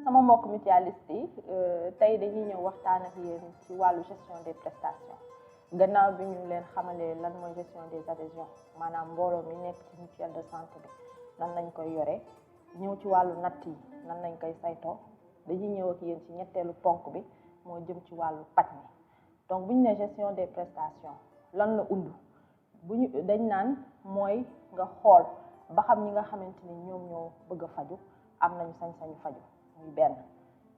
sama mbokk mutualiste yi tey dañuy ñëw waxtaan ak yéen ci wàllu gestion des prestations gannaaw bi ñu leen xamalee lan mooy gestion des adhésions maanaam mbooloo mi nekk ci mutuelle de santé bi nan lañ koy yoree ñëw ci wàllu natt yi nan lañ koy saytoo dañuy ñëw ak yéen ci ñetteelu ponk bi moo jëm ci wàllu paj mi donc bu ñu ne gestion des prestations lan la undu dañ naan mooy nga xool ba xam ñi nga xamante ni ñoom ñoo bëgg a faju am nañu sañ-sañu faju muy benn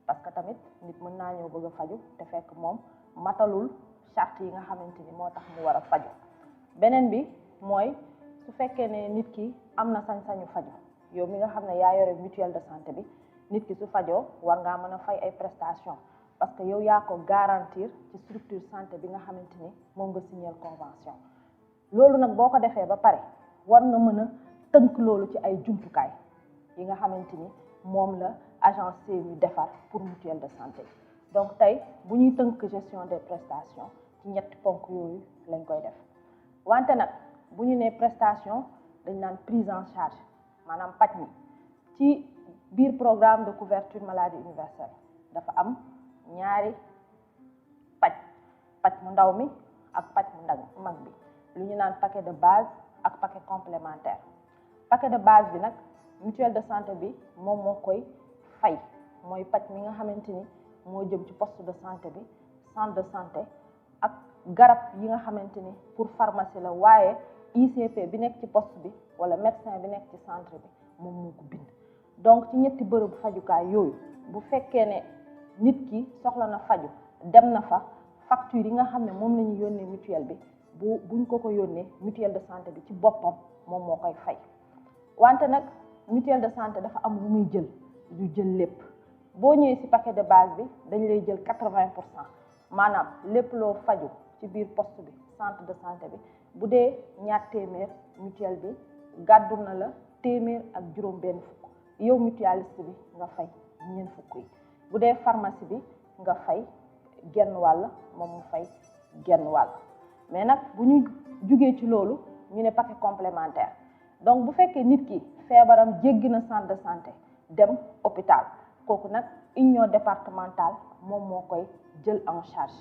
parce que tamit nit mën naa ñëw bëgg a faju te fekk moom matalul charte yi nga xamante ni moo tax mu war a faju beneen bi mooy su fekkee ne nit ki am na sañ-sañu faju yow mi nga xam ne yaa yore mutuelle de santé bi nit ki su fajoo war ngaa mën a fay ay prestations parce que yow yaa ko garantir ci structure santé bi nga xamante ni moom nga signer convention loolu nag boo ko defee ba pare war nga mën a tënk loolu ci ay jumtukaay yi nga xamante ni moom la agence CMU defar pour mutuelle de santé donc tey bu ñuy tënk gestion des prestations ci ñetti ponk yooyu lañ koy def wante nag bu ñu nee prestation dañ naan prise en charge maanaam paj mi ci biir programme de couverture maladie universelle dafa am ñaari paj mu ndaw mi ak paj mu mag bi lu ñu naan paquet de base ak paquet complémentaire paquet de base bi nag mutuelle de santé bi moom moo koy fay mooy paj mi nga xamante ni moo jëm ci poste de santé bi centre de santé ak garab yi nga xamante ni pour pharmacie la waaye ICP bi nekk ci poste bi wala médecin bi nekk ci centre bi moom moo ko bind donc ci ñetti bërëbu fajukaay yooyu bu fekkee ne nit ki soxla na faju dem na fa facture yi nga xam ne moom la ñu yónnee mutuelle bi buñ ko yónnee mutuelle de santé bi ci boppam moom moo koy fay wante nag mutuelle de santé dafa am lu muy jël du jël lépp boo ñëwee ci paquet de base bi dañ lay jël 80% maanaam lépp loo faju ci biir poste bi centre de santé bi bu dee ñaar téeméer mutuelle bi gàddu na la téeméer ak juróom benn fukk yow mutualiste bi nga fay ñeent fukk yi bu dee pharmacie bi nga fay genn wàll moom mu fay genn wàll mais nag bu ñu jugee ci loolu ñu ne paquet complémentaire donc bu fekkee nit ki feebaram jéggi na centre de santé dem hôpital kooku nag union départementale moom moo koy jël en charge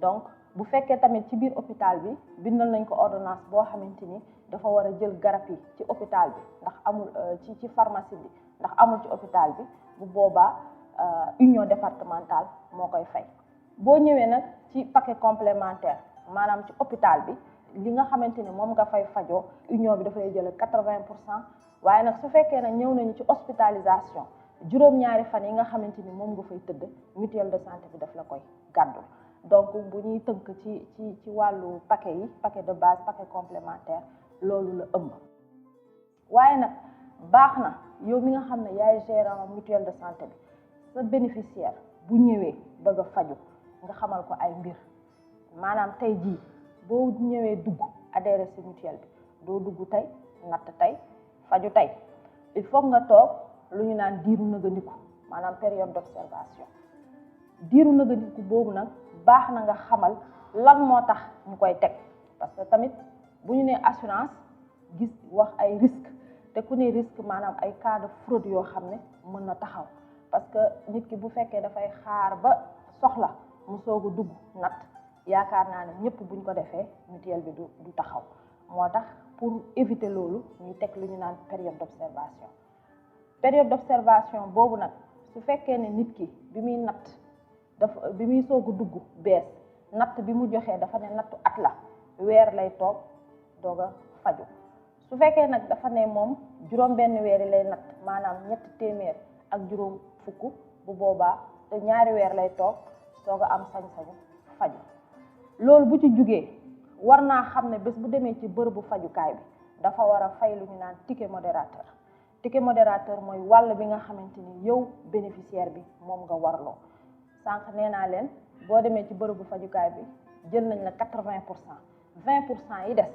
donc bu fekkee tamit ci biir hôpital bi bindal nañ ko ordonnance boo xamante ni dafa war a jël garab yi ci hôpital bi ndax amul ci pharmacie bi ndax amul ci hôpital bi bu boobaa union départementale moo koy fay boo ñëwee nag ci paquet complémentaire maanaam ci hôpital bi li nga xamante ni moom nga fay fajoo union bi dafay jël 80% waaye nag su fekkee ne ñëw nañu ci hospitalisation juróom-ñaari fan yi nga xamante ni moom nga fay tëdd mutuelle de santé bi daf la koy gàddu donc bu ñuy tënk ci wàllu paquet yi paquet de base paquet complémentaire loolu la ëmb waaye nag baax na yow mi nga xam ne yaay gérant mutuelle de santé bi sa bénéficiaire bu ñëwee bëgg a faju nga xamal ko ay mbir maanaam tey jii boo ñëwee dugg adhéré ci mutuelle bi doo dugg tey natt tey faju tey il faut nga toog lu ñu naan diiru nëgandiku maanaam période d'observation diiru nëgandiku boobu nag baax na nga xamal lan moo tax ñu koy teg parce que tamit bu ñu nee assurance gis wax ay risque te ku ne risque maanaam ay cas de fraude yoo xam ne mën na taxaw parce que nit ki bu fekkee dafay xaar ba soxla mu soog a dugg natt yaakaar naa ne ñëpp buñ ko defee mutuelle bi du taxaw moo tax pour éviter loolu ñu teg lu ñu naan période d'observation période d'observation boobu nag su fekkee ne nit ki bi muy natt bi muy soog a dugg bees natt bi mu joxee dafa ne nattu at la weer lay toog doog a faju su fekkee nag dafa ne moom juróom benn weer yi lay natt maanaam 300 ak juróom fukk bu boobaa te ñaari weer lay toog soog a am sañ-sañu faju loolu bu ci jugee war naa xam ne bés bu demee ci bërëbu fajukaay bi dafa war a fay lu ñu naan ticket modérateur ticket modérateur mooy wàll bi nga xamante ni yow bénéficiaire bi moom nga warloo sànq nee naa leen boo demee ci bërëbu fajukaay bi jël nañ la 80%, 20% yi des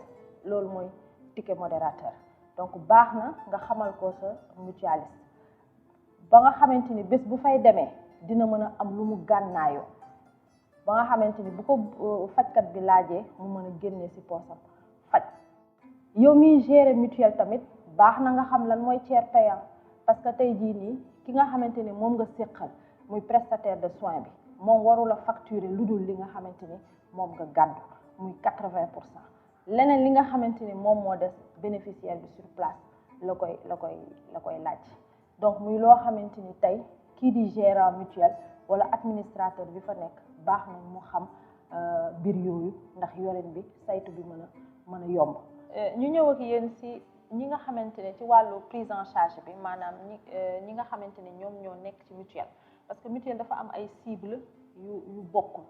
loolu mooy ticket modérateur. donc baax na nga xamal ko sa mutualiste ba nga xamante ni bés bu fay demee dina mën a am lu mu gànnaayoo ba nga xamante ni bu ko fajkat bi laajee mu mën a génnee ci poosam faj. yow miy gérer mutuelle tamit baax na nga xam lan mooy tiers payant parce que tey jii nii ki nga xamante ni moom nga séqal muy prestataire de soins bi moom warul a facturer lu dul li nga xamante ni moom nga gàddu muy 80%. leneen li nga xamante ni moom moo des bénéficiaire bi sur place la koy laaj. donc muy loo xamante ni tey kii di gérant mutuelle wala administrateur bi fa nekk baax na mu xam mbir yooyu ndax yorin bi saytu bi mën a yomb. ñu ñëw ak yéen ci ñi nga xamante ne ci wàllu prise en charge bi maanaam ñi nga xamante ne ñoom ñoo nekk ci mutuelle parce que mutuelle dafa am ay cible yu bokkul.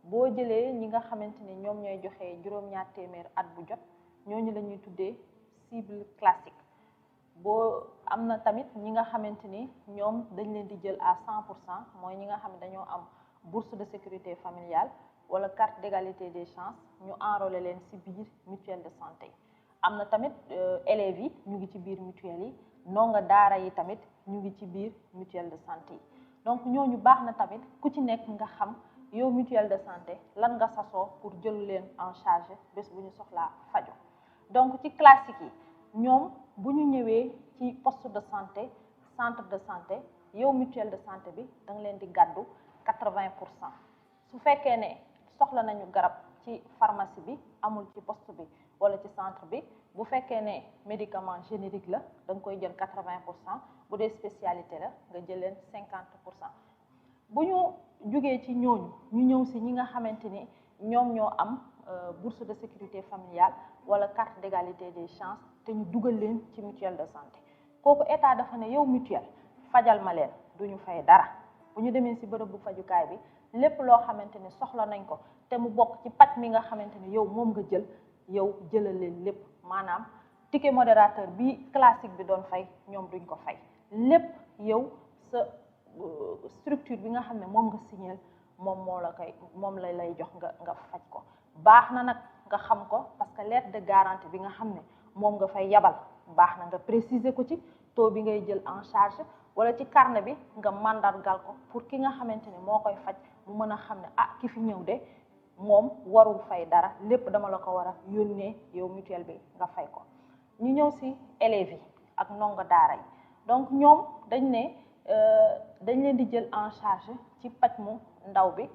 boo jëlee ñi nga xamante ni ñoom ñooy joxe juróom-ñaar téeméer at bu jot ñooñu la ñuy tuddee cible classique. boo am na tamit ñi nga xamante ni ñoom dañ leen di jël à 100% mooy ñi nga xam ne dañoo am bourse de sécurité familiale wala carte d'égalité des chances ñu enrôler leen ci biir mutuelle de santé. am na tamit élèves yi ñu ngi ci biir mutuelle yi ndongo daara yi tamit ñu ngi ci biir mutuelle de santé yi donc ñooñu baax na tamit ku ci nekk nga xam yow mutuelle de santé lan nga sasoo pour jël leen en charge bés bu ñu soxlaa faju. donc ci classique yi ñoom bu ñu ñëwee ci poste de santé centre de santé yow mutuelle de santé bi da nga leen di gàddu 80%. su fekkee ne soxla nañu garab ci pharmacie bi amul ci poste bi wala ci centre bi bu fekkee ne médicament générique la da nga koy jël 80%, bu dee spécialité la nga jël leen 50%. bu ñu jugee ci ñooñu ñu ñëw ci ñi nga xamante ni ñoom ñoo am bourse de sécurité familiale wala carte d'égalité des chances te ñu dugal leen ci mutuelle de santé. kooku état dafa ne yow mutuelle fajal ma leen du ñu fay dara. bu ñu demee ci bërëb bu fajukaay bi lépp loo xamante ni soxla nañ ko te mu bokk ci paj mi nga xamante ni yow moom nga jël yow jëlal leen lépp. maanaam ticket modérateur bi classique bi doon fay ñoom duñ ko fay lépp yow sa structure bi nga xam ne moom nga signeel moom la lay jox nga faj ko. baax na nag nga xam ko parce que lettre de garantie bi nga xam ne moom nga fay yabal baax na nga préciser ko ci taux bi ngay jël en charge wala ci carnet bi nga mandargal ko pour ki nga xamante ni moo koy faj mu mën a xam ne ki fi ñëw de moom warul fay dara lépp dama la ko war a yónnee yow mutuelle bi nga fay ko. ñu ñëw ci élèves yi ak ndongo daara yi donc ñoom dañ leen di jël en charge ci paj mu ndaw bi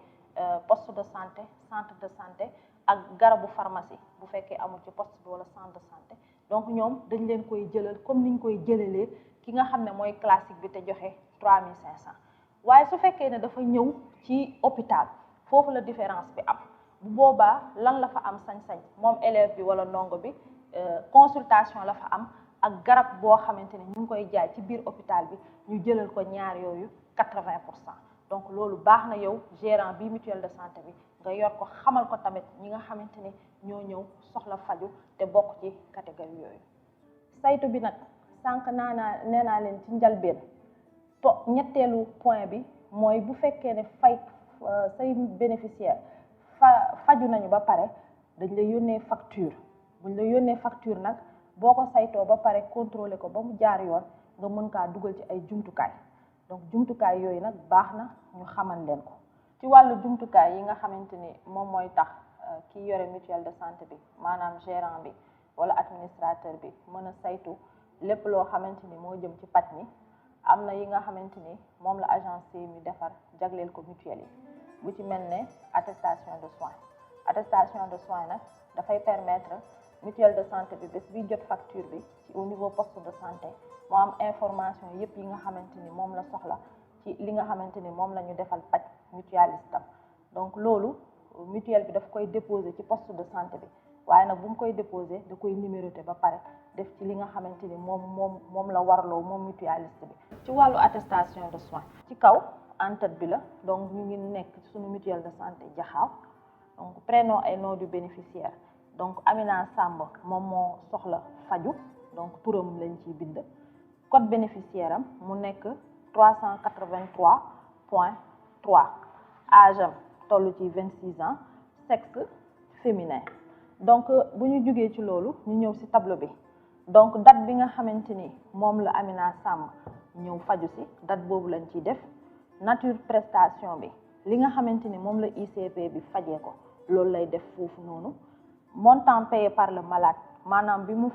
poste de santé centre de santé ak garabu pharmacie bu fekkee amul ci poste bi wala centre de santé. donc ñoom dañ leen koy jëlal comme niñ koy jëlalee ki nga xam ne mooy classique bi te joxe 3500. waaye su fekkee ne dafa ñëw ci hôpital foofu la différence bi am. bu boobaa lan la fa am sañ-sañ moom élève bi wala ndongo bi consultation la fa am ak garab boo xamante ni ñu ngi koy jaay ci biir hôpital bi ñu jëlal ko ñaar yooyu 80%. donc loolu baax na yow gérant bi mutuelle de santé bi nga yor ko xamal ko tamit ñi nga xamante ni ñoo ñëw soxla faju te bokk ci catégorie yooyu. saytu bi nag sànq nee naa leen ci njalbeen ñetteelu point bi mooy bu fekkee ne say bénéficiaire faju nañu ba pare dañ la yónnee facture. buñ la yónnee facture nag boo ko saytoo ba pare contrôler ko ba mu jaar yoon nga mën kaa dugal ci ay jumtukaay. donc jumtukaay yooyu nag baax na ñu xamal leen ko. ci wàllu jumtukaay yi nga xamante ni moom mooy tax ki yore mutuelle de santé bi maanaam gérant bi wala administrateur bi mën a saytu lépp loo xamante ni moo jëm ci paj mi am na yi nga xamante ni moom la agence mi defar jagleel ko mutuelle yi. bu ci mel ne attestation de soins. attestation de soins nag dafay permettre mutuelle de santé bi bés bi jot facture bi ci au niveau poste de santé moo am information yépp yi nga xamante ni moom la soxla ci li nga xamante ni moom la ñu defal paj mutualiste am. donc loolu mutuelle bi daf koy déposer ci poste de santé bi waaye nag bu mu koy déposer da koy numéroter ba pare def ci li nga xamante ni moom la warloo moom mutualiste bi. ci wàllu attestation de soins ci kaw en tête bi la donc ñu ngi nekk ci suñu mutuelle de santé Jaxaaw. donc prénom et nom du bénéficiaire donc Amina Samb moom moo soxla faju donc turam lañ ciy bind. code bénéficiaire am mu nekk 383.3 âge am toll ci 26 ans sexe féminin. donc bu ñu jugee ci loolu ñu ñëw ci tableau bi donc date bi nga xamante ni moom la Amina Samb ñëw faju ci date boobu lañ ciy def nature prestation bi li nga xamante ni moom la ICP bi fajee ko loolu lay def foofu noonu montant payé par le malade maanaam bi mu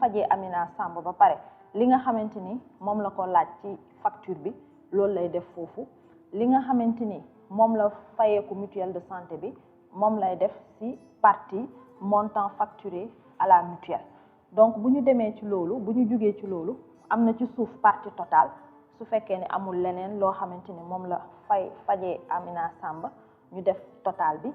fajee Amina Samb ba pare li nga xamante ni moom la ko laaj ci facture bi loolu lay def foofu li nga xamante ni moom la fayeeku mutuelle de santé bi moom lay def ci partie montant facturé à la mutuelle. donc bu ñu demee ci loolu bu ñu jugee ci loolu am na ci suuf partie totale su fekkee ne amul leneen loo xamante ni moom la fajee Amina Samb ñu def total bi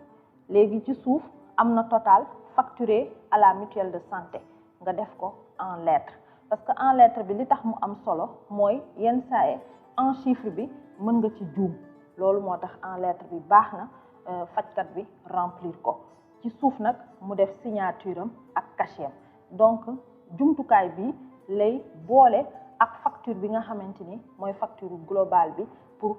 léegi ci suuf am na total facturé à la mutuelle de santé nga def ko en lettres parce que en lettre bi li tax mu am solo mooy yenn saa yi en chiffre bi mën nga ci juum loolu moo tax en lettre bi baax na fajkat bi remplir ko ci suuf nag mu def signature am ak cachet am donc jumtukaay bi lay boole ak facture bi nga xamante ni mooy facture globale bi pour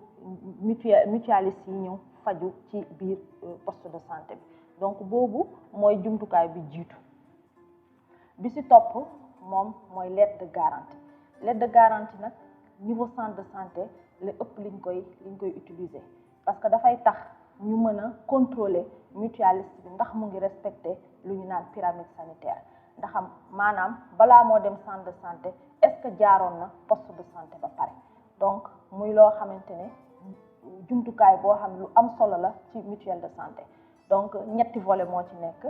mutualiste yi ñëw faju ci biir poste de santé bi donc boobu mooy jumtukaay bi jiitu bi ci topp moom mooy lettre de garantie lettre de garantie nag niveau centre de santé la ëpp liñ koy utiliser parce que dafay tax ñu mën a contrôler mutualiste bi ndax mu ngi respecter lu ñu naan pyramide sanitaire ndaxam maanaam balaa moo dem centre de santé est-ce que jaaroon na poste de santé ba pare donc muy loo xamante ne jumtukaay boo xam lu am solo la ci mutuelle de santé donc ñetti volet moo ci nekk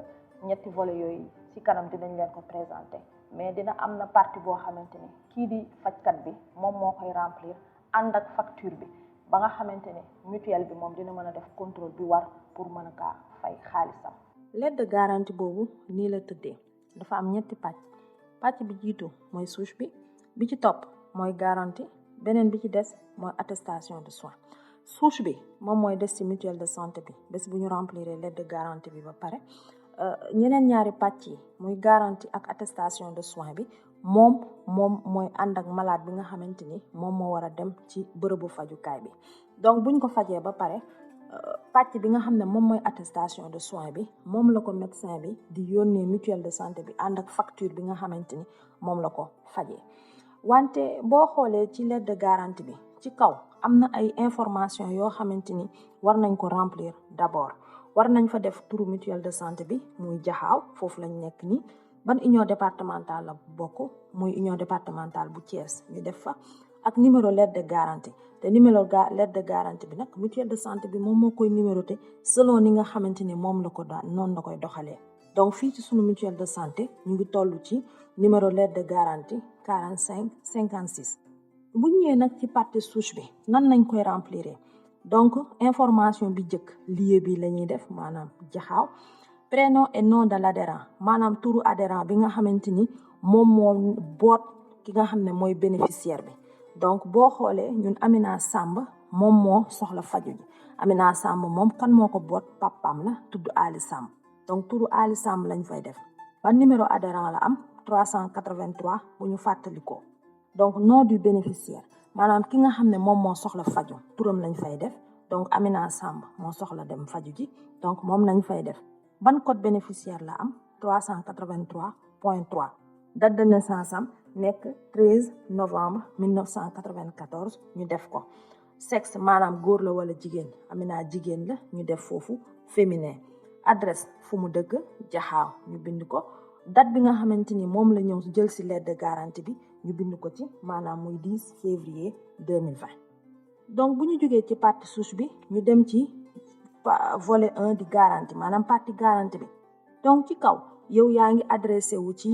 ñetti volet yooyu ci kanam dinañ leen ko présenter mais dina am na partie boo xamante ni kii di fajkat bi moom moo koy remplir ànd ak facture bi ba nga xamante ne mutuelle bi moom dina mën a def contrôle bi war pour mën a kaa fay xaalisam. lettre de garantie boobu nii la tëddee dafa am ñetti pàcc bi jiitu mooy souche bi ci topp mooy garantie beneen bi ci des mooy attestation de soins. souche bi moom mooy des ci mutuelle de santé bi bés bu ñu remplir lettre de garantie bi ba pare ñeneen ñaari pàcc yi muy garantie ak attestation de soins bi moom mooy ànd ak malade bi nga xamante ni moom moo war a dem ci bërëbu fajukaay bi donc buñ ko fajee ba pare pàcc bi nga xam ne moom mooy attestation de soins bi moom la ko médecin bi di yónnee mutuelle de santé bi ànd ak facture bi nga xamante ni moom la ko fajee wante boo xoolee ci lettre de garantie bi ci kaw am na ay information yoo xamante ni war nañ ko remplir d'abord war nañ fa def turu mutuelle de santé bi muy jaxaaw foofu lañ nekk nii ban union départementale la bokk muy union départementale bu Thiès ñu def fa ak numéro lettre de garantie te numéro lettre de garantie bi nag mutuelle de santé bi moom moo koy numéroté selon ni nga xamante ni moom la ko daan noonu la koy doxalee donc fii ci sunu mutuelle de santé ñu ngi toll ci numéro lettre de garantie 45 56 bu ñëwee nag ci partie souche bi nan nañ koy remplir donc information bi jëkk lieu bi la ñuy def maanaam jaxaaw prénom et nom de l'adhérent maanaam turu adhérent bi nga xamante ni moom moo boot ki nga xam ne mooy bénéficiaire bi donc boo xoolee ñun Amina Samb moom moo soxla faju ji Amina Samb moom kan moo ko boot papaam la tudd Ali Samb donc turu Ali Samb lañ fay def ban numéro adhérent la am 383 bu ñu fàttalikoo donc nom du bénéficiaire maanaam ki nga xam ne moom moo soxla faju turam lañ fay def donc Amina Samb moo soxla dem faju ji donc moom lañ fay def ban code bénéficiaire la am 383.3 date de naissance am nekk 13 novembre 1994 ñu def ko sexe maanaam góor la wala jigéen Amina jigéen la ñu def foofu féminin adresse fu mu dëkk jaxaaw ñu bind ko date bi nga xamante ni moom la ñëw jël ci lettre de garantie bi ñu bind ko ci maanaam muy 10 février 2020 donc bu ñu jógee ci partie souche bi ñu dem ci volet 1 di garantie maanaam partie garantie bi donc ci kaw yow yaa ngi adressé wu ci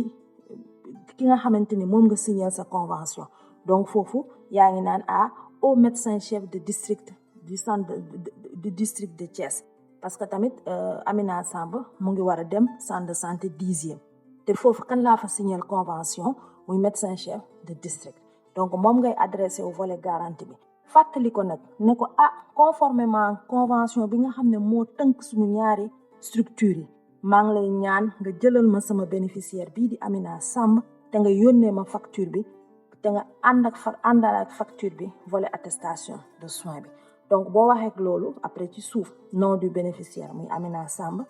ki nga xamante ni moom nga signer sa convention donc foofu yaa ngi naan au médecin chef de district du centre du district de Thiès parce que tamit Amina Samb mu ngi war a dem centre de santé 10e te foofu kan laa fa signer convention muy médecin chef de district donc moom ngay adressé au volet garantie bi fàttali ko nag ne ko conformément convention bi nga xam ne moo tënk suñu ñaari structure yi maa ngi lay ñaan nga jëlal ma sama bénéficiaire bii di Amina Samb te nga yónnee ma facture bi te nga àndal ak facture bi volet attestation de soins bi donc boo waxee ak loolu après ci suuf nom du bénéficiaire muy Amina Samb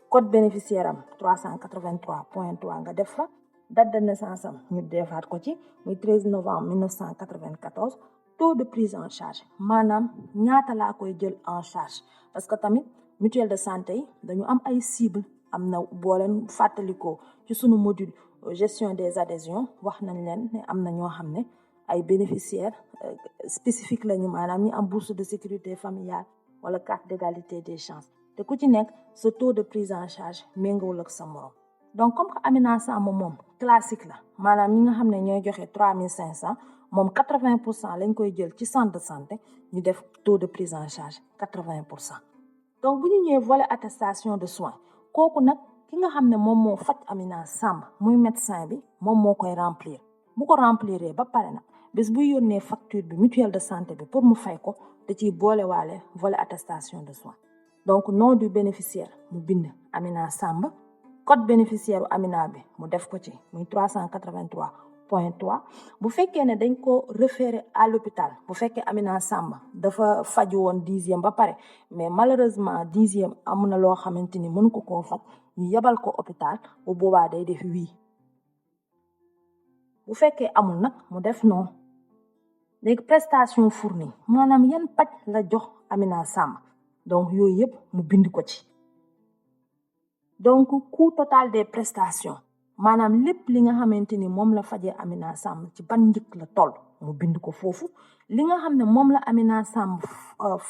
code bénéficiaire am 383.3 nga def fa date de naissance am ñu defaat ko ci muy 13 novembre 1994 taux de prise en charge maanaam ñaata laa koy jël en charge parce que tamit mutuelle de santé yi dañu am ay cible am na boo leen fàttalikoo ci sunu module gestion des adhésions wax nañ leen ne am na ñoo xam ne ay bénéficiaires spécifiques lañu maanaam ñi am bourse de sécurité familiale wala carte d'égalité des chances te ku ci nekk sa taux de prise en charge méngoowul ak sa morom donc comme que Amina Samb moom classique la maanaam ñi nga xam ne ñooy joxe 3500 moom 80% lañ koy jël ci centre de santé ñu def taux de prise en charge 80%. donc bu ñu ñëwee volet attestation de soins kooku nag ki nga xam ne moom moo faj Amina Samb muy médecin bi moom moo koy remplir bu ko rempliree ba pare nag bés bu yónnee facture bi mutuelle de santé bi pour mu fay ko da ciy boolewaale volet attestation de soins donc nom du bénéficiaire mu bind Amina Samb code bénéficiaire Amina bi mu def ko ci muy 383.3 bu fekkee ne dañ ko référé à l'hôpital bu fekkee Amina Samb dafa faju woon 10e ba pare mais malheureusement 10e am na loo xamante ni mënu ko koo faj ñu yebal ko hôpital bu boobaa day def oui bu fekkee amul nag mu def non léegi prestation fournie maanaam yan paj la jox Amina Samb donc yooyu yëpp mu bind ko ci donc coût total des prestations maanaam lépp li nga xamante ni moom la fajee Amina Samb ci ban njëkk la toll mu bind ko foofu li nga xam ne moom la Amina Samb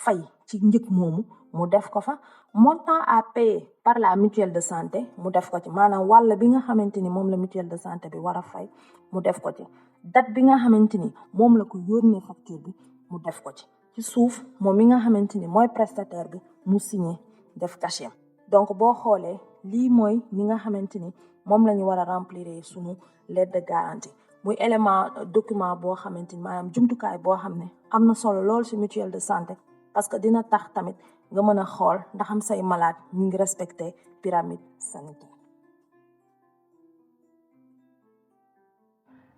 fay ci njëkk moomu mu def ko fa montant à payer par la mutuelle de santé mu def ko ci maanaam wàll bi nga xamante ni moom la mutuelle de santé bi war a fay mu def ko ci date bi nga xamante ni moom la ko yónnee facture bi mu def ko ci suuf moom mi nga xamante ni mooy prestataire bi mu signé def cachet donc boo xoolee lii mooy li nga xamante ni moom la ñu war a remplir sunu lettre de garantie muy élément document boo xamante ni maanaam jumtukaay boo xam ne am na solo lool ci mutuelle de santé parce que dina tax tamit nga mën a xool ndax am say malade ñu ngi respecté pyramide sanitaire.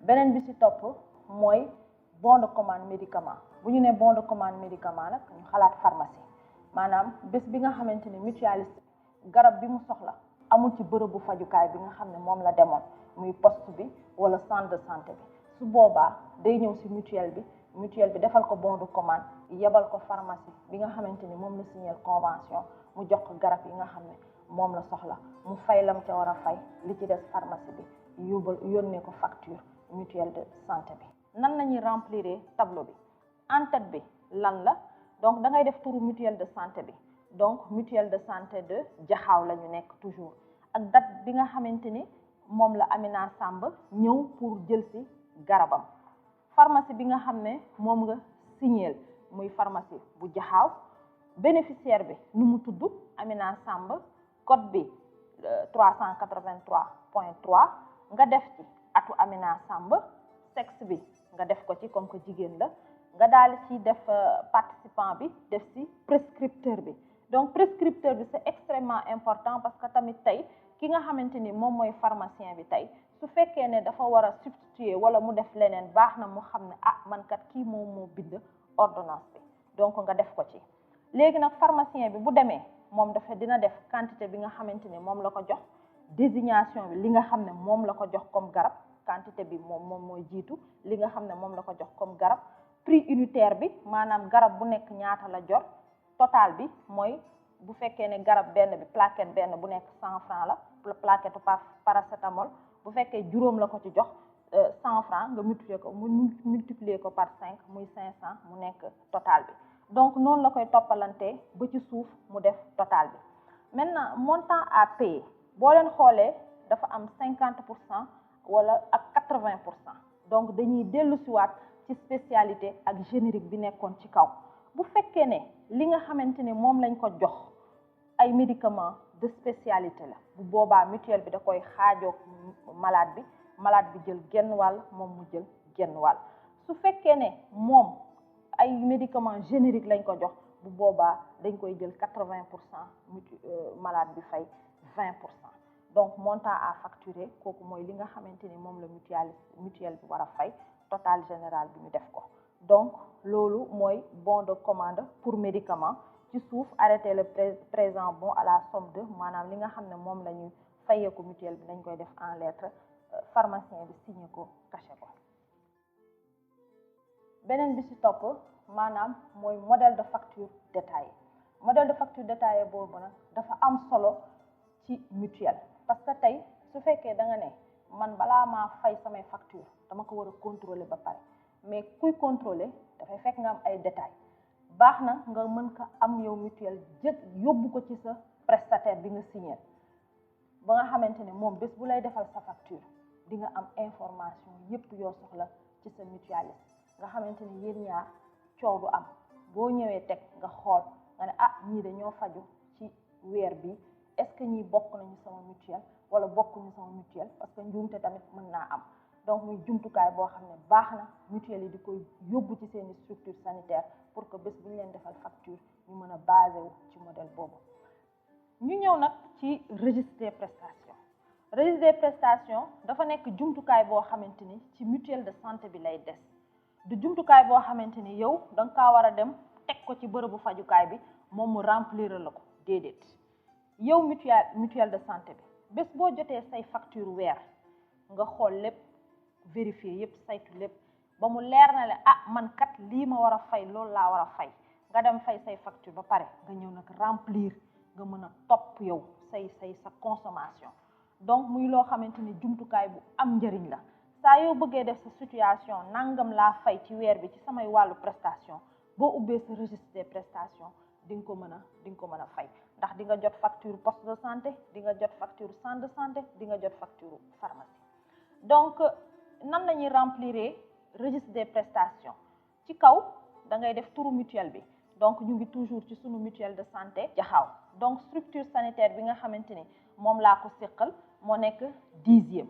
beneen bi ci topp mooy bon de commande médicament bu ñu nee bon de commande médicament nag ñu xalaat pharmacie maanaam bés bi nga xamante ni mutualiste garab bi mu soxla amul ci bërëbu fajukaay bi nga xam ne moom la demoon muy poste bi wala centre de santé bi su boobaa day ñëw ci mutuelle bi defal ko bon de commande yebal ko pharmacie bi nga xamante ni moom la signer convention mu jox ko garab yi nga xam ne moom la soxla mu fay lam ca war a fay li ci des pharmacie bi yónnee ko facture mutuelle de santé bi. nan la ñuy remplir tableau bi en tête bi lan la donc da ngay def turu mutuelle de santé bi donc mutuelle de santé de Jaxaaw la ñu nekk toujours ak date bi nga xamante ni moom la Amina Samb ñëw pour jël ci garabam. pharmacie bi nga xam ne moom nga signeel muy pharmacie bu Jaxaaw bénéficiaire bi nu mu tudd Amina Samb code bi 383.3 nga def ci atu Amina Samb sexe bi nga def ko ci comme que jigéen la nga daal ci def participant bi def ci prescripteur bi donc prescripteur bi c'est extrêmement important parce que tamit tey ki nga xamante ni moom mooy pharmacien bi tey su fekkee ne dafa war a substituer wala mu def leneen baax na mu xam ne man kat kii moom moo bind ordonnance bi donc nga def ko ci léegi nag pharmacien bi bu demee moom dina def quantité bi nga xamante ni moom la ko jox désignation bi li nga xam ne moom la ko jox comme garab quantité bi moom mooy jiitu li nga xam ne moom la ko jox comme garab prix unitaire bi maanaam garab bu nekk ñaata la jor total bi mooy bu fekkee ne garab benn bi plaquette benn bu nekk 100 francs la plaquette paracétamol bu fekkee juróom la ko ci jox 100 francs nga multiplier ko par 5 muy 500 mu nekk total bi donc noonu la koy toppalantee ba ci suuf mu def total bi maintenant montant à payer boo leen xoolee dafa am 50% wala ak 80% donc dañuy dellu siwaat ci spécialité ak générique bi nekkoon ci kaw bu fekkee ne li nga xamante ne moom lañ ko jox ay médicaments de spécialité la bu boobaa mutuelle bi da koy xaajoog malade bi jël genn wàll moom mu jël genn wàll su fekkee ne moom ay médicaments génériques lañ ko jox bu boobaa dañ koy jël 80% malade bi fay 20%. donc montant à facturer kooku mooy li nga xamante ni moom la mutuelle bi war a fay total général bi ñu def ko donc loolu mooy bon de commande pour médicament. ci suuf arrêter le présent bon à la somme de maanaam li nga xam ne moom la ñuy fayeeku mutuelle bi dañ koy def en lettre pharmacien bi signé ko caché ko. beneen bi ci topp maanaam mooy modèle de facture détaillé. modèle de facture détaillé boobu nag dafa am solo ci mutuelle parce que tey su fekkee da nga ne man balaa maa fay samay facture dama ko war a contrôler ba pare mais kuy contrôler dafay fekk nga am ay détails baax na nga mën ko am yow mutuelle yóbbu ko ci sa prestataire bi nga signé ba nga xamante ne moom bés bu lay defal sa facture di nga am information yépp yoo soxla ci sa mutualiste nga xamante ne yéen ñaar coow du am boo ñëwee teg nga xool nga ne ah ñii dañoo faju ci weer bi est-ce que ñii bokk nañu sama mutuelle wala bokkuñu sama mutuelle parce que njuumte tamit mën naa am donc muy jumtukaay boo xam ne baax na mutuelle yi di koy yóbbu ci seeni structure sanitaire pour que bés bu ñu leen defal facture ñu mën a basé wu ci modèle boobu. ñu ñëw nag ci registre des prestations. registre des prestations dafa nekk jumtukaay boo xamante ni ci mutuelle de santé bi lay des du jumtukaay boo xamante ni yow da nga kaa war a dem teg ko ci bërëbu fajukaay bi moom mu remplir la ko déedéet yow mutuelle de santé bi bés boo jotee say facture weer nga xool lépp vérifier yépp saytu lépp ba mu leer na le ah man kat lii ma war a fay loolu laa war a fay nga dem fay say facture ba pare nga ñëw nag remplir nga mën a topp yow sa consommation donc muy loo xamante ni jumtukaay bu am njëriñ la saa yow bëggee def sa situation nangam laa fay ci weer bi ci samay wàllu prestation boo ubbee sa registre des prestations di nga ko mën a fay ndax di nga jot facture poste de santé di nga jot facture centre de santé di nga jot facture pharmacie. donc nan la ñuy remplir registre des prestations ci kaw da ngay def turu mutuelle bi donc ñu ngi toujours ci sunu mutuelle de santé Jaxaaw donc structure sanitaire bi nga xamante ni moom laa ko séqal moo nekk 10e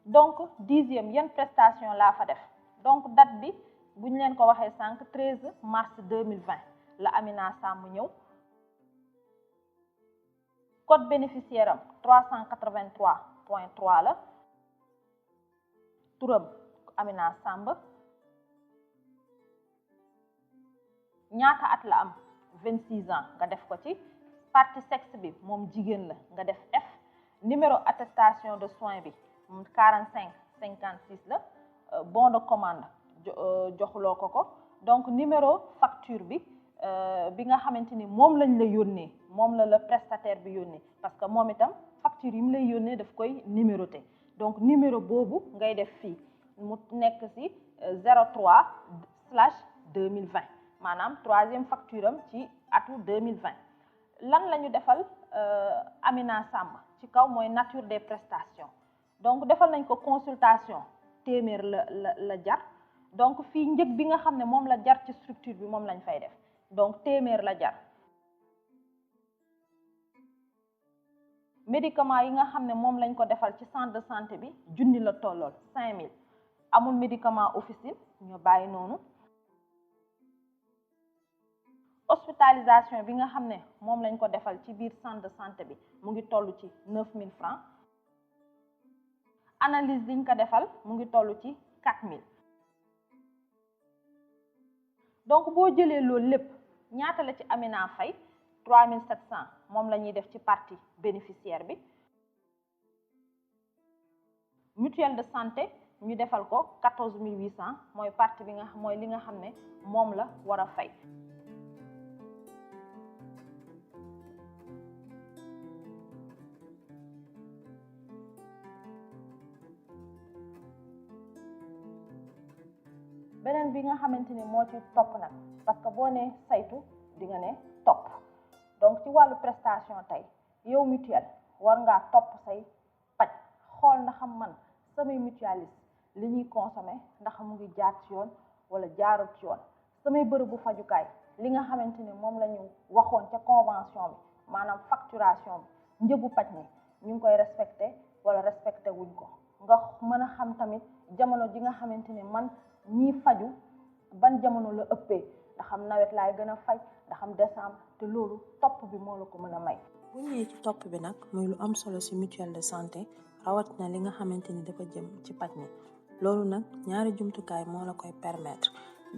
donc 10e yan prestation laa fa def donc date bi bu ñu leen ko waxee sànq 13 mars 2020 la Amina Samb ñëw code bénéficiaire am 383.3 la turam Amina Samb ñaata at la am 26 ans nga def ko ci partie sexe bi moom jigéen la nga def F numéro attestation de soins bi 45-56 la bon de commande joxuloo ko donc numéro facture bi nga xamante ni moom lañ la yónnee moom la prestataire bi yónnee parce que moom itam facture yi mu lay yónnee daf koy numéroté donc numéro boobu ngay def fii mu nekk ci 03/2020 maanaam 3e facture am ci atu 2020 lan la ñu defal Amina Samb ci kaw mooy nature des prestations donc defal nañ ko consultation téeméer la jar donc fii njëg bi nga xam ne moom la jar ci structure bi moom lañ fay def donc téeméer la jar médicament yi nga xam ne moom lañ ko defal ci centre de santé bi junni la tollool 5000 amul médicament officine ñu bàyyi noonu hospitalisation bi nga xam ne moom lañ ko defal ci biir centre de santé bi mu ngi toll ci 9000 francs analyse liñ ko defal mu ngi toll ci 4000 donc boo jëlee loolu lépp ñaata la ci Amina fay 3700 moom la ñuy def ci partie bénéficiaire bi mutuelle de santé ñu defal ko 14800 mooy partie bi mooy li nga xam ne moom la war a fay. beneen bi nga xamante ni moo ci topp nag parce que boo nee saytu di nga ne topp donc ci wàllu prestation tey yow mutuelle war ngaa topp say paj xool ndax man samay mutualiste li ñuy consommer ndax mu ngi jaar ci yoon wala jaarul ci yoon samay bërëbu fajukaay li nga xamante ni moom la ñu waxoon ca convention bi maanaam facturation bi njëgu paj mi ñu ngi koy respecté wala respecté wuñ ko nga mën a xam tamit jamono ji nga xamante ni man ñii faju ban jamono la ëppee ndax am nawet laay gën a faj ndax am décembre te loolu topp bi moo la ko mën a may. bu ñëwee ci topp bi nag muy lu am solo ci mutuelle de santé rawatina li nga xamante ni dafa jëm ci paj mi loolu nag ñaari jumtukaay moo la koy permettre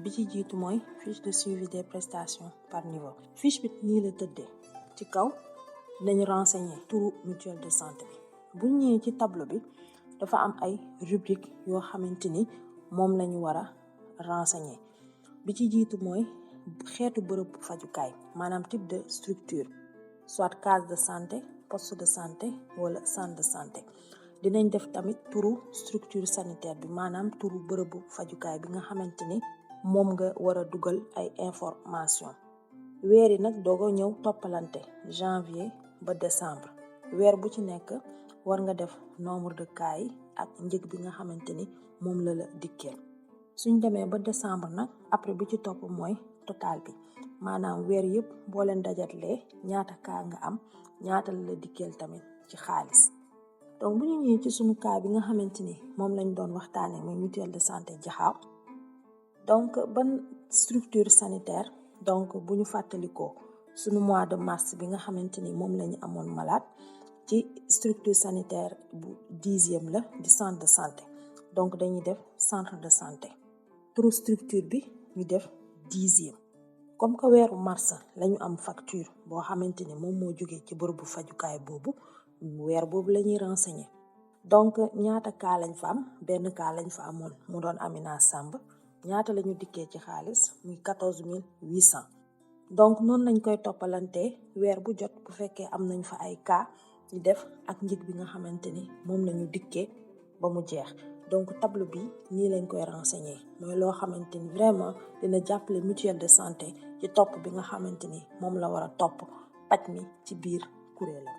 bi ci jiitu mooy fiche de suivi des prestations par niveau. fiche bi nii la tëddee ci kaw nañu renseigner turu mutuelle de santé bi. bu ñëwee ci tableau bi dafa am ay rubrique yoo xamante ni moom lañu war a renseigner. bi ci jiitu mooy xeetu bërëb fajukaay maanaam type de structure, soit case de santé, poste de santé wala centre de santé. dinañ def tamit turu structure sanitaire bi maanaam turu bërëbu fajukaay bi nga xamante ni moom nga war a dugal ay information. weer yi nag doogo ñëw toppalante janvier ba décembre. weer bu ci nekk war nga def nombre de cas yi ak njëg bi nga xamante ni moom la la dikkeel. suñ demee ba décembre nag après bi ci topp mooy total bi maanaam weer yëpp boo leen dajatlee ñaata cas nga am, ñaata la la dikkeel tamit ci xaalis. donc bu ñu ñëwee ci suñu cas bi nga xamante ni moom lañ doon waxtaanee muy mutuelle de santé Jaxaaw. donc ban structure sanitaire, donc bu ñu fàttalikoo suñu mois de mars bi nga xamante ni moom la ñu amoon malade ci structure sanitaire bu 10e la di centre de santé. donc dañuy def centre de santé. turu structure bi ñu def 10e. comme que weeru mars lañu am facture boo xamante ni moom moo jógee ci bërëbu fajukaay boobu, weer boobu la ñuy renseigner. donc ñaata cas lañ fa am, benn cas lañ fa amoon mu doon Amina Samb, ñaata la ñu dikkee ci xaalis muy 14800. donc noonu lañ koy toppalantee weer bu jot bu fekkee am nañ fa ay cas ñu def ak njëg bi nga xamante ni moom lañu dikkee ba mu jeex. donc tableau bi nii lañ koy renseigner mooy loo xamante ni vraiment dina jàppale mutuelle de santé ci topp bi nga xamante ni moom la war a topp paj mi ci biir kuréelam.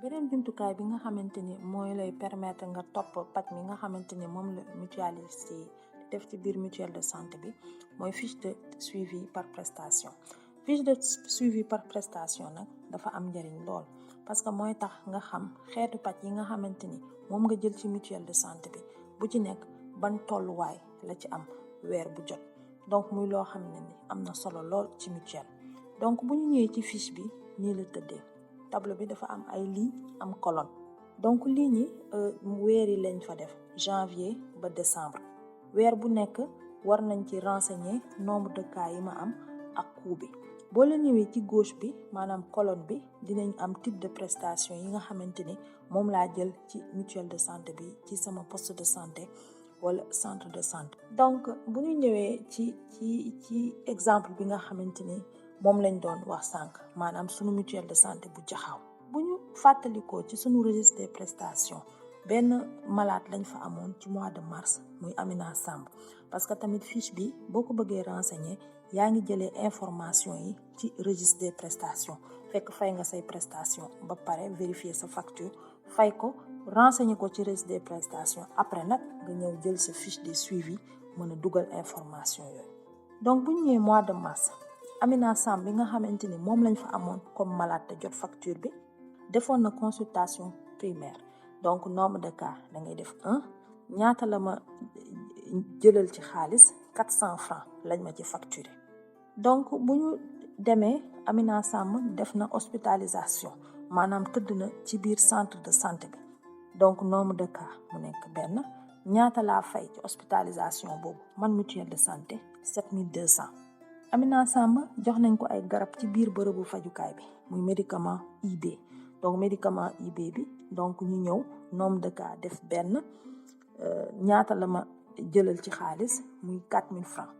beneen jumtukaay bi nga xamante ni mooy lay permettre nga topp paj mi nga xamante ni moom la mutualiste yi def ci biir mutuelle de santé bi mooy fiche de suivi par prestation. fiche de suivi par prestation nag dafa am njëriñ lool parce que mooy tax nga xam xeetu paj yi nga xamante ni moom nga jël ci mutuelle de santé bi bu ci nekk ban tolluwaay la ci am weer bu jot. donc muy loo xam ne ni am na solo lool ci mutuelle. donc bu ñu ñëwee ci fiche bi nii la tëddee. tableau bi dafa am ay ligne am colonne. donc ligne yi weer yi lañ fa def janvier ba décembre. weer bu nekk war nañ ci renseigner nombre de cas yi ma am ak coût bi. boo la ñëwee ci gauche bi maanaam colonne bi dinañ am type de prestation yi nga xamante ni moom laa jël ci mutuelle de santé bi ci sama poste de santé wala centre de santé. donc bu ñu ñëwee ci exemple bi nga xamante ni moom lañ doon wax sànq maanaam sunu mutuelle de santé bu Jaxaaw. bu ñu fàttalikoo ci sunu registre des prestations benn malade lañ fa amoon ci mois de mars muy Amina Samb. parce que tamit fiche bi boo ko bëggee renseigner yaa ngi jëlee information yi ci registre des prestations fekk fay nga say prestation ba pare vérifier sa facture fay ko renseigner ko ci registre des prestations après nag nga ñëw jël sa fiche de suivi mën a dugal information yooyu. donc bu ñu ñëwee mois de mars Amina Samb bi nga xamante ni moom lañ fa amoon comme malade te jot facture bi defoon na consultation primaire. donc nombre de cas da ngay def 1 ñaata la ma jëlal ci xaalis 400 francs lañ ma ci facturé. donc bu ñu demee Amina Samb def na hospitalisation maanaam tëdd na ci biir centre de santé bi. donc nombre de cas mu nekk benn ñaata laa fay ci hospitalisation boobu man mutuelle de santé 7200. Amina Samb jox nañ ko ay garab ci biir bërëbu fajukaay bi muy médicament IB. donc médicament IB bi donc ñu ñëw nombre de cas def benn ñaata la ma jëlal ci xaalis muy 4000 francs.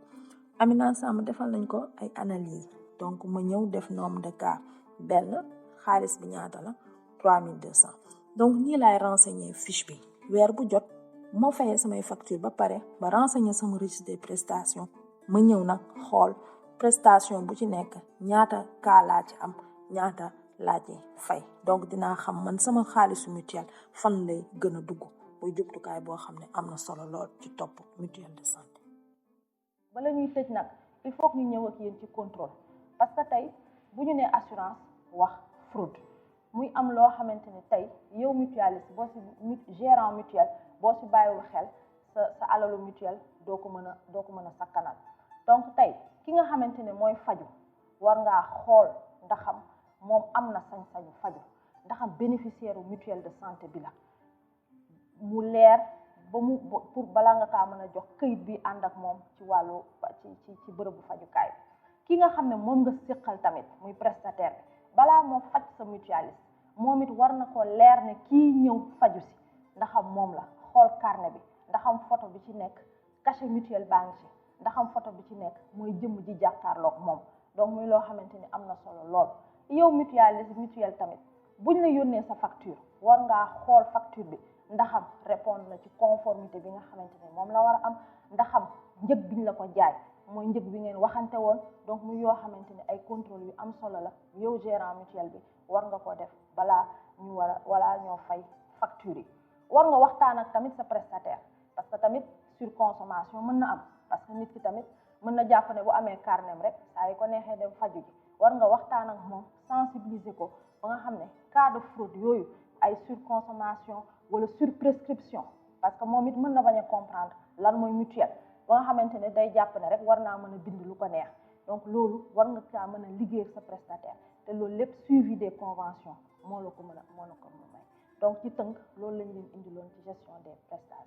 Amina Samb defal nañ ko ay analyse donc ma ñëw def nombre de cas benn xaalis bi ñaata la 3200. donc ñii laay renseigner fiche bi weer bu jot moo fayee samay facture ba pare ba renseigner sama registre des prestations ma ñëw nag xool prestation bu ci nekk ñaata cas laa ci am ñaata laa ci fay. donc dinaa xam man sama xaalisu mutuelle fan lay gën a dugg muy jumtukaay boo xam ne am na solo lool ci topp mutuelle de santé. bala ñuy tëj nag il faut que ñu ñëw ak yéen ci contrôle parce que tey bu ñu nee assurance wax fraude muy am loo xamante ni tey yow mutualiste boo si gérant mutuelle boo si bàyyiwul xel sa alalu mutuelle doo ko mën a sakkanal. donc tey ki nga xamante ne mooy faju war ngaa xool ndaxam moom am na sañ-sañu faju ndaxam bénéficiaire mutuelle de santé bi la mu leer ba mu pour balaa nga kaa mën a jox këyit bi ànd ak moom ci wàllu ci bërëbu fajukaay bi. ki nga xam ne moom nga séqal tamit muy prestataire bi balaa moo faj sa mutualiste moom it war na ko leer ne kii ñëw faju si ndaxam moom la xool carnet bi ndaxam photo bi ci nekk cachet mutuel baa ngi ci ndaxam photo bi ci nekk mooy jëmm ji jàkkaarloog moom donc muy loo xamante ni am na solo lool. yow mutuel tamit buñ la yónnee sa facture war ngaa xool facture bi ndaxam répondre na ci conformité bi nga xamante ni moom la war a am ndaxam njëg biñ la ko jaay mooy njëg bi ngeen waxante woon donc muy yoo xamante ni ay contrôle yu am solo la yow gérant mutuel bi war nga ko def balaa ñoo fay facture yi. war nga waxtaan ak tamit sa prestataire parce que tamit surconsommation mën na am parce que nit ki tamit mën na jàpp ne bu amee carnet rek saa yi ko neexee dem faju ji war nga waxtaan ak moom sensibiliser ko ba nga xam ne cas de fraude yooyu ay surconsommation wala surprescription parce que moom it mën na bañ a comprendre lan mooy mutuel ba nga xamante ne day jàpp ne rek war naa mën a bind lu ko neex donc loolu war nga caa mën a liggéey sa prestataire te loolu lépp suivi des conventions moo la ko mën a may donc ci tënk loolu lañ leen indiloon ci gestion des prestations.